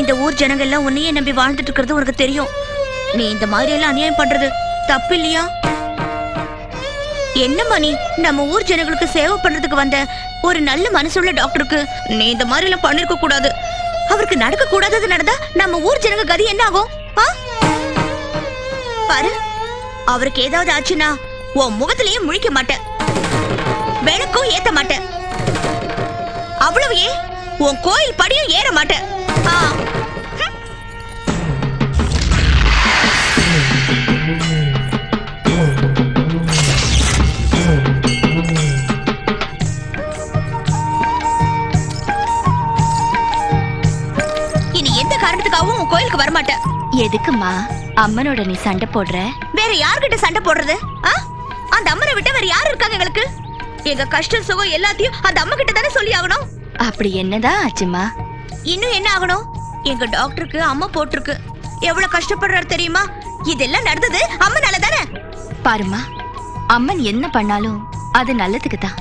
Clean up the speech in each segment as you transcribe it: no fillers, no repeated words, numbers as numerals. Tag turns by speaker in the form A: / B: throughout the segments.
A: இந்த ஊர் ஜனங்க எல்லாம் உன்னையே நம்பி வாழ்ந்துட்டு இருக்கிறது உனக்கு தெரியும். நீ இந்த மாதிரி எல்லாம் அநியாயம் பண்றது தப்பு இல்லையா? என்னம்மா நீ நம்ம ஊர் ஜனங்களுக்கு சேவை பண்றதுக்கு வந்த ஒரு நல்ல மனசுள்ள டாக்டருக்கு நீ இந்த மாதிரி எல்லாம் பண்ணிருக்க கூடாது. அவருக்கு நடக்க கூடாதது நடந்தா நம்ம ஊர் ஜனங்க கதி என்ன ஆகும்? பாரு, அவருக்கு ஏதாவது ஆச்சுன்னா உன் முகத்திலேயே முழிக்க மாட்டேன், விளக்கும் ஏத்த மாட்டேன், அவ்வளவு ஏன் உன் கோயில் படியும் ஏற மாட்டேன். இனி எந்த காரணத்துக்காகவும் உன் கோயிலுக்கு வரமாட்டேன்.
B: எதுக்குமா அம்மனோட நீ சண்டை போடுற?
A: வேற யார்கிட்ட சண்டை போடுறது? அந்த அம்மனை விட்டு வேற யாரு இருக்காங்க எங்களுக்கு? எங்க கஷ்டம் சுகம் எல்லாத்தையும் அந்த அம்மா கிட்ட தானே சொல்லி ஆகணும்.
B: அப்படி என்னதான் ஆச்சுமா?
A: இன்னும் என்ன ஆகணும்? எங்க டாக்டருக்கு அம்மா போட்டிருக்கு. எவ்வளவு கஷ்டப்படுறாரு தெரியுமா? இதெல்லாம் நடந்தது அம்மனால தானே.
B: பாருமா, அம்மன் என்ன பண்ணாலும் அது நல்லதுக்கு தான்.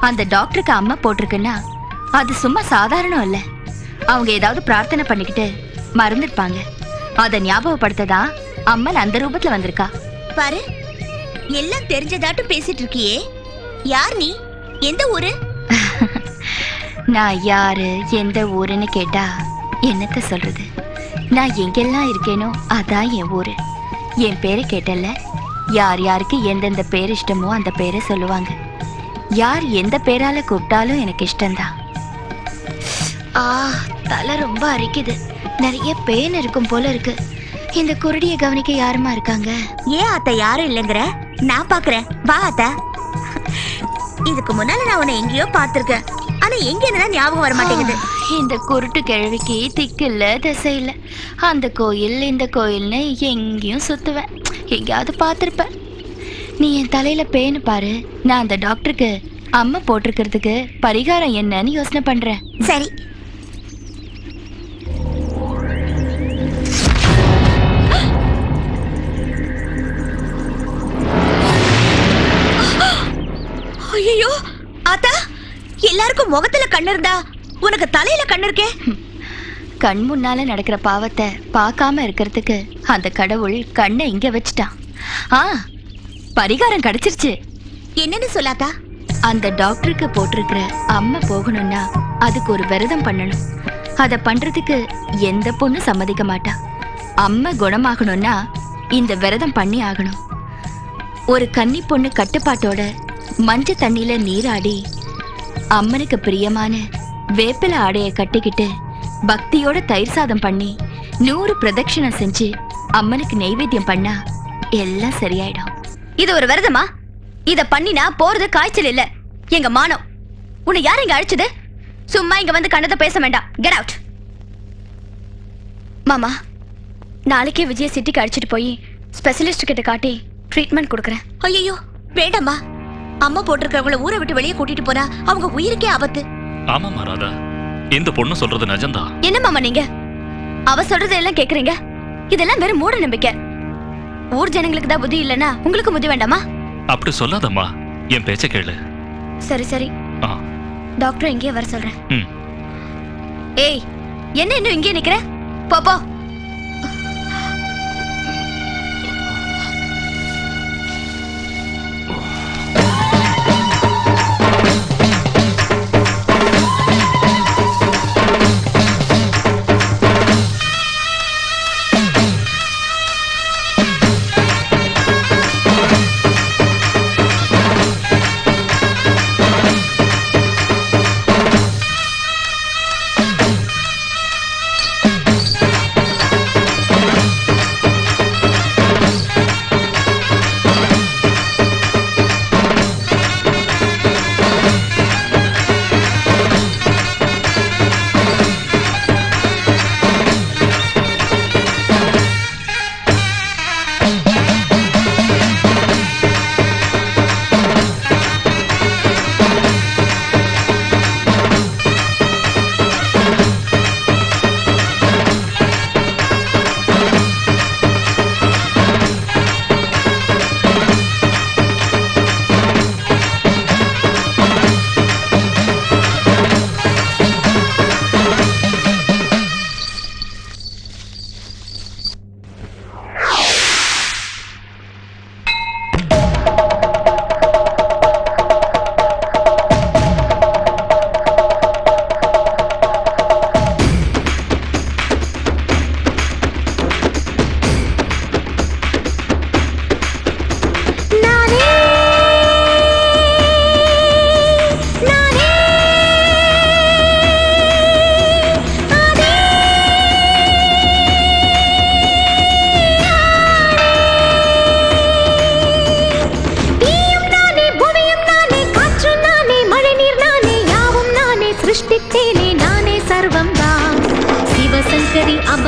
B: அந்த டாக்டருக்கு அம்மா போட்டிருக்குன்னா அது சும்மா சாதாரணம் இல்ல. அவங்க ஏதாவது பிரார்த்தனை பண்ணிக்கிட்டு மறந்துருப்பாங்க. அத ஞாபகப்படுத்ததா அம்மன் அந்த ரூபத்துல வந்திருக்கா.
A: பாரு, எல்லாம் தெரிஞ்சதாட்டும் பேசிட்டு இருக்கியே. யார் நீ? எந்த ஊரு?
B: நான் யாரு எந்த ஊருன்னு கேட்டா என்னத்த சொல்றது? நான் எங்கெல்லாம் இருக்கேனோ அதான் என் ஊரு. என் பேரை கேட்டல, யார் யாருக்கு எந்தெந்த பேர் இஷ்டமோ அந்த பேரை சொல்லுவாங்க. யார் எந்த பேரால கூப்பிட்டாலும் எனக்கு இஷ்டம்தான். தலை ரொம்ப அரிக்குது. நிறைய பேன் இருக்கும் போல இருக்கு. இந்த குருடியை கவனிக்க யாருமா இருக்காங்க?
A: ஏன் அத்தை யாரும் இல்லைங்கிற? நான் பாக்குறேன், வா அத்தை. இதுக்கு முன்னால நான் உன்னை எங்கேயோ பார்த்திருக்கேன், ஆனா எங்க என்ன ஞாபகம் வர மாட்டேங்குது.
B: இந்த குருட்டு கிழவிக்கு திக்கு இல்ல திசை இல்ல. அந்த கோயில் இந்த கோயில்னு எங்கேயும் சுத்துவேன், எங்கேயாவது பார்த்திருப்பேன். நீ என் தலையில பேனு பாரு. நான் அந்த டாக்டருக்கு அம்மா போட்டிருக்கிறதுக்கு பரிகாரம் என்னன்னு யோசனை பண்றேன்.
A: சரி. ஐயோ ஆத்தா, எல்லாருக்கும் முகத்துல கண்ணு இருந்தா உனக்கு தலையில கண்ணு இருக்கே.
B: கண் முன்னால நடக்கிற பாவத்தை பார்க்காம இருக்கிறதுக்கு அந்த கடவுள் கண்ணை இங்க வச்சுட்டான். பரிகாரம் கிடைச்சிருச்சு.
A: என்னன்னு சொல்லாத்தா?
B: அந்த டாக்டருக்கு போட்டிருக்கிற அம்மா போகணும்னா அதுக்கு ஒரு விரதம் பண்ணணும். அத பண்றதுக்கு எந்த பொண்ணு சம்மதிக்க மாட்டா. அம்மா குணமாகணும்னா இந்த விரதம் பண்ணி ஆகணும். ஒரு கன்னி பொண்ணு கட்டுப்பாட்டோட மஞ்சள் தண்ணியில நீராடி அம்மனுக்கு பிரியமான வேப்பில ஆடைய கட்டிக்கிட்டு பக்தியோட தயிர் சாதம் பண்ணி 100 பிரதட்சணம் செஞ்சு அம்மனுக்கு நெய்வேத்தியம் பண்ணா எல்லாம் சரியாயிடும்.
A: இது ஒரு விரதமா? இத பண்ணினா போறது காய்ச்சல் இல்ல, எங்க மானம். உன்னை யார் இங்க அழைச்சது? சும்மா இங்க வந்து கண்ணத்தை பேச வேண்டாம். Get out. மாமா, நாளைக்கே விஜய சிட்டிக்கு அழைச்சிட்டு போய் ஸ்பெஷலிஸ்ட் கிட்ட காட்டி ட்ரீட்மெண்ட் கொடுக்கறேன். ஐயோ வேண்டாமா, அம்மா போட்டிருக்கவங்கள ஊரை விட்டு வெளியே கூட்டிட்டு போறா, அவங்க உயிருக்கே ஆபத்து.
C: ஆமா ராதா, இந்த பொண்ணு சொல்றது நிஜம்தான்.
A: என்ன மாமா நீங்க அவ சொல்றது எல்லாம் கேக்குறீங்க? இதெல்லாம் வெறும் மூட நம்பிக்கை. ஊர் ஜனங்களுக்கு தான் புத்தி இல்லனா உங்களுக்கு புத்தி வேண்டாமா?
C: அப்படி சொல்லாதம்மா, என் பேச்ச கேளு.
A: சரி சரி, டாக்டர் இங்கே வர சொல்றேன். ஏய், என்ன இன்னும் இங்கே நிக்கிற? போ போ.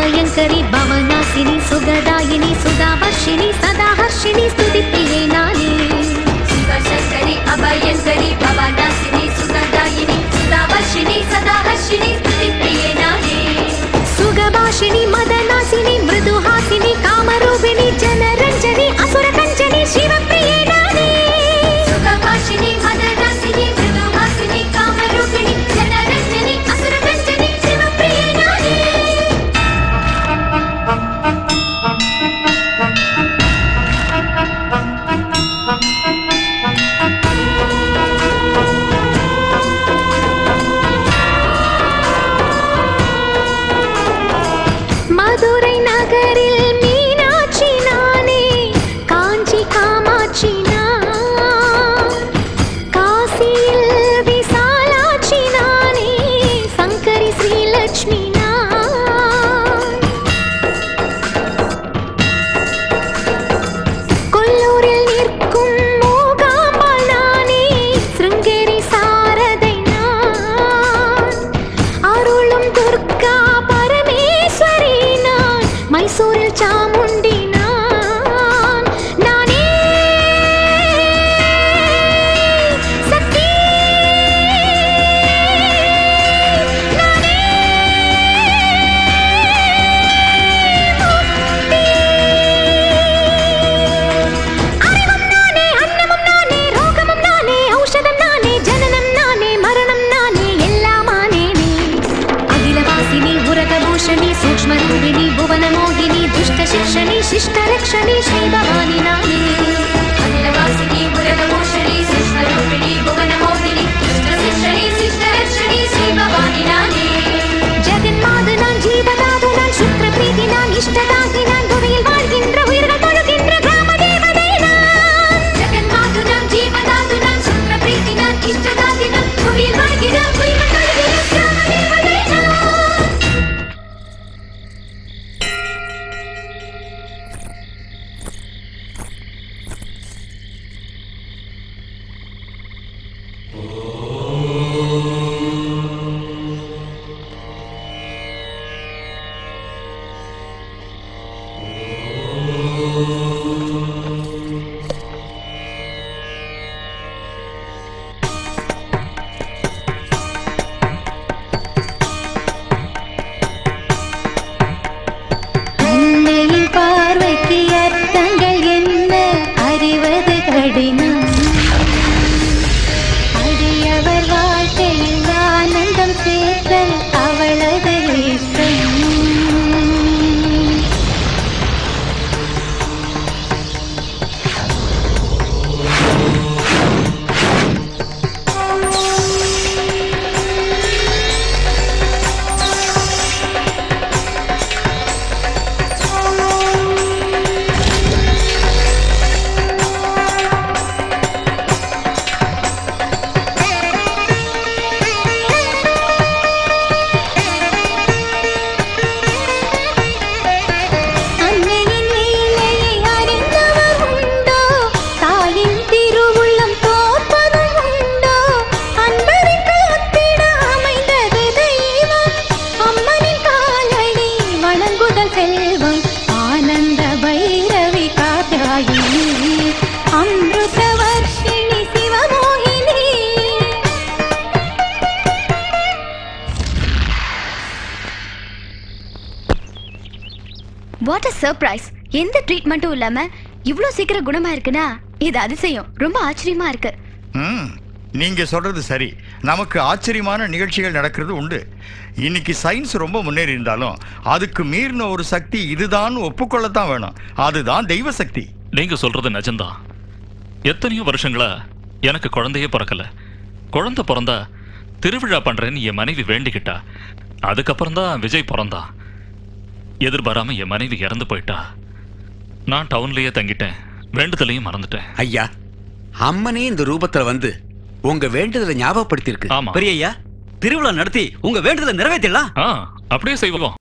D: अभयंकरी भवनाशिनी सुगदायिनी सुधावर्षिणी सदाहर्षिणी स्तुतिप्रिये नानी शिवशंकरी अभयंकरी भवनाशिनी सुगदायिनी सुधावर्षिणी सदाहर्षिणी स्तुतिप्रिये नानी सुगभाषिणी मदनाशिनी मृदुहासिनी कामरूपिणी जनरंजनी असुरकंचनी शिवप्रिये नानी सुगभाषिणी मदनाशिनी मृदुहासिनी कामरूपिणी जनरंजनी असुरकंचनी शिवप्रिये नानी मधुरै नगरिल मीनाक्षी नाने कांची कामाक्षी नान काशील विशालाक्षी नाने शंकरी श्री लक्ष्मी नान कोल्लूरिल निற்கும் மூகாம்பாள் நானே சிருங்கேரி சாரதை நான் அருளும் துர்கா பரமேஸ்வரி நான் மைசூரில் சாமுண்டி நான் நானே சக்தி நானே அறிவும் நானே அன்னமும் நானே ரோகமும் நானே ஔஷதம் நானே ஜனனம் நானே மரணம் நானே எல்லாமானே நீ अखिलवासिनी उरगभूषणी सूक्ष्मरूपिणी भुवनमोहिनी दुष्टशिक्षणी शिष्टरक्षणी श्रीभवानी नानी अखिलवासिनी उरगभूषणी सूक्ष्मरूपिणी भुवनमोहिनी दुष्टशिक्षणी शिष्टरक्षणी श्रीभवानी नानी जगन्माது நான் ஜீவதாது நான் சுக்ரப்ரீதி நான் இஷ்டதாகி நான் புவியில் வாழ்கின்ற உயிர்கள் தொழுகின்ற கிராம தேவதை நான் ஜகன்மாது நான் ஜீவதாது நான் சுக்ரப்ரீதி நான் இஷ்டதாகி நான் புவியில் வாழ்கின்ற உயிர்கள் தொழுகின்ற கிராம தேவதை நான் அன்னையின் பார்வைக்கு அர்த்தங்கள் என்ன அறிவது கடினம் அடியவர் வாழ்க்கையில் ஆனந்தம் சேர்த்தல் அவளது இஷ்டம் அன்னையின் லீலையை அறிந்தவர் உண்டோ தாயின் திருவுள்ளம் தோற்பதும் உண்டோ அன்பருக்கு ஒத்திட அமைந்தது தெய்வம் அம்மனின் காலடி வணங்குதல் செல்வம் ஆனந்த Bhairavi காத்தாயினி அமிர்தவர்ஷிணி Sivamohini
B: what a surprise! எந்த ட்ரீட்மெண்ட்டும் இல்லாம இவ்ளோ சீக்கிரம் குணமா இருக்குன்னா இது அதிசயம். ரொம்ப ஆச்சரியமா இருக்கு.
E: நீங்க சொல்றது சரி. நமக்கு ஆச்சரியமான நிகழ்ச்சிகள் நடக்கிறது உண்டு. இன்னைக்கு சயின்ஸ் ரொம்ப முன்னேறி இருந்தாலும் அதுக்கு மீறின ஒரு சக்தி இதுதான் ஒப்புக்கொள்ளத்தான் வேணும். அதுதான் தெய்வ சக்தி.
C: நீங்க சொல்றது நிஜம்தான். எத்தனையோ வருஷங்களா எனக்கு குழந்தையே பிறக்கல. குழந்தை பிறந்தா திருவிழா பண்றேன்னு என் மனைவி வேண்டிக்கிட்டா. அதுக்கப்புறம் தான் விஜய் பிறந்தான். எதிர்பாராம என் மனைவி இறந்து போயிட்டா. நான் டவுன்லயே தங்கிட்டேன். வேண்டுதலையும் மறந்துட்டேன்.
F: ஐயா, அம்மனே இந்த ரூபத்துல வந்து உங்க வேண்டுதலை ஞாபகப்படுத்தி இருக்கு.
C: ஆமா
G: பெரியய்யா, திருவிழா நடத்தி உங்க வேண்டுதலை நிறைவேற்றலாம்.
C: அப்படியே செய்வோம்.